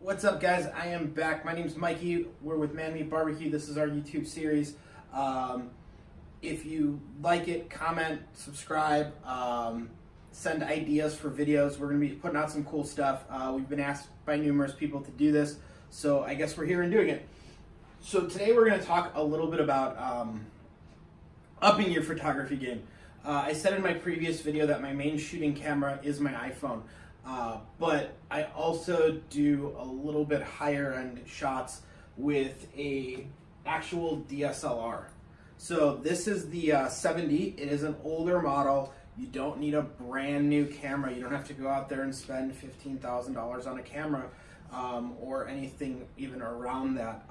What's up, guys? I am back. My name's Mikey. We're with MMB Barbecue. This is our YouTube series. If you like it, comment, subscribe, send ideas for videos. We're going to be putting out some cool stuff. We've been asked by numerous people to do this, so I guess we're here and doing it. So today we're going to talk a little bit about upping your photography game. I said in my previous video that my main shooting camera is my iPhone. But I also do a little bit higher end shots with a actual DSLR. So this is the 70. It is an older model. You don't need a brand new camera. You don't have to go out there and spend $15,000 on a camera or anything even around that.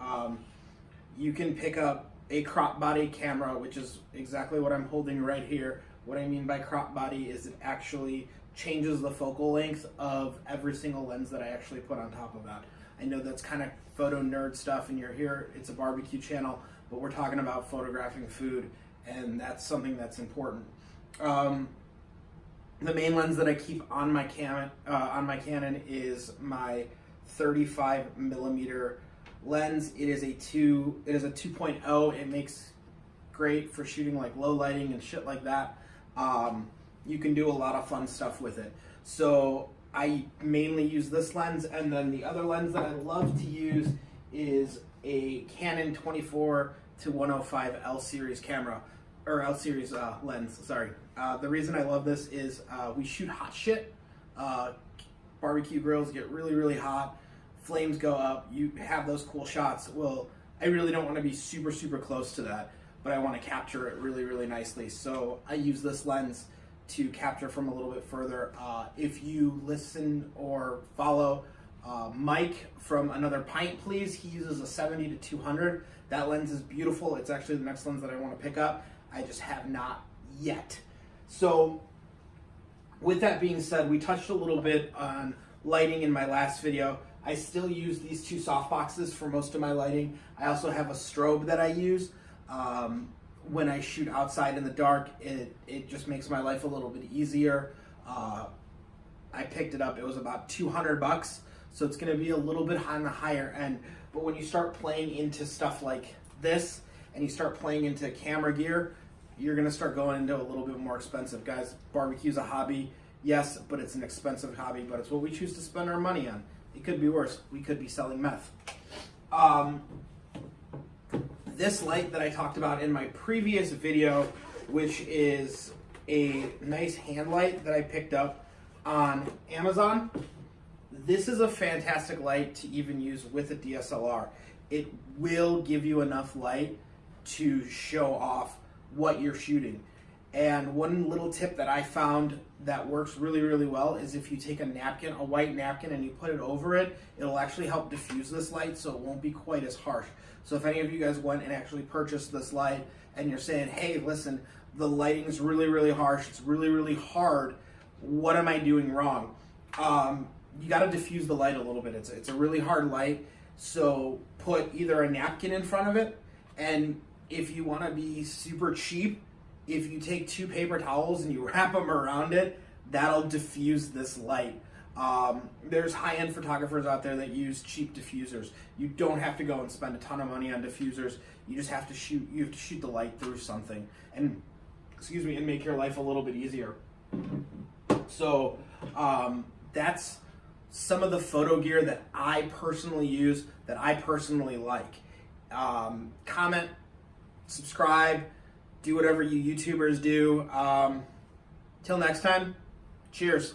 You can pick up a crop body camera, which is exactly what I'm holding right here. What I mean by crop body is it actually changes the focal length of every single lens that I actually put on top of that. I know that's kind of photo nerd stuff and you're here, it's a barbecue channel, but we're talking about photographing food, and that's something that's important. The main lens that I keep on my Canon is my 35 millimeter lens. It is a 2.0. It makes great for shooting like low lighting and shit like that. You can do a lot of fun stuff with it. So I mainly use this lens, and then the other lens that I love to use is a Canon 24-105 L series camera, or L series lens, sorry. The reason I love this is we shoot hot shit. Barbecue grills get really, really hot. Flames go up. You have those cool shots. Well, I really don't want to be super, super close to that, but I want to capture it really, really nicely. So I use this lens to capture from a little bit further. If you listen or follow Mike from Another Pint, please, he uses a 70-200. That lens is beautiful. It's actually the next lens that I want to pick up. I just have not yet. So with that being said, we touched a little bit on lighting in my last video. I still use these two softboxes for most of my lighting. I also have a strobe that I use. When I shoot outside in the dark, it just makes my life a little bit easier. I picked it up, it was about $200, so it's gonna be a little bit on the higher end. But when you start playing into stuff like this, and you start playing into camera gear, you're gonna start going into a little bit more expensive. Guys, barbecue's a hobby, yes, but it's an expensive hobby, but it's what we choose to spend our money on. It could be worse, we could be selling meth. This light that I talked about in my previous video, which is a nice hand light that I picked up on Amazon. This is a fantastic light to even use with a DSLR. It will give you enough light to show off what you're shooting. And one little tip that I found that works really, really well is if you take a napkin, a white napkin, and you put it over it, it'll actually help diffuse this light so it won't be quite as harsh. So if any of you guys went and actually purchased this light and you're saying, hey, listen, the lighting is really, really harsh, it's really, really hard, what am I doing wrong? You gotta diffuse the light a little bit. It's a really hard light, so put either a napkin in front of it, and if you wanna be super cheap, if you take 2 paper towels and you wrap them around it, that'll diffuse this light. There's high-end photographers out there that use cheap diffusers. You don't have to go and spend a ton of money on diffusers. You just have to shoot. You have to shoot the light through something, and and make your life a little bit easier. So that's some of the photo gear that I personally use, that I personally like. Comment, subscribe, do whatever you YouTubers do. Till next time, cheers.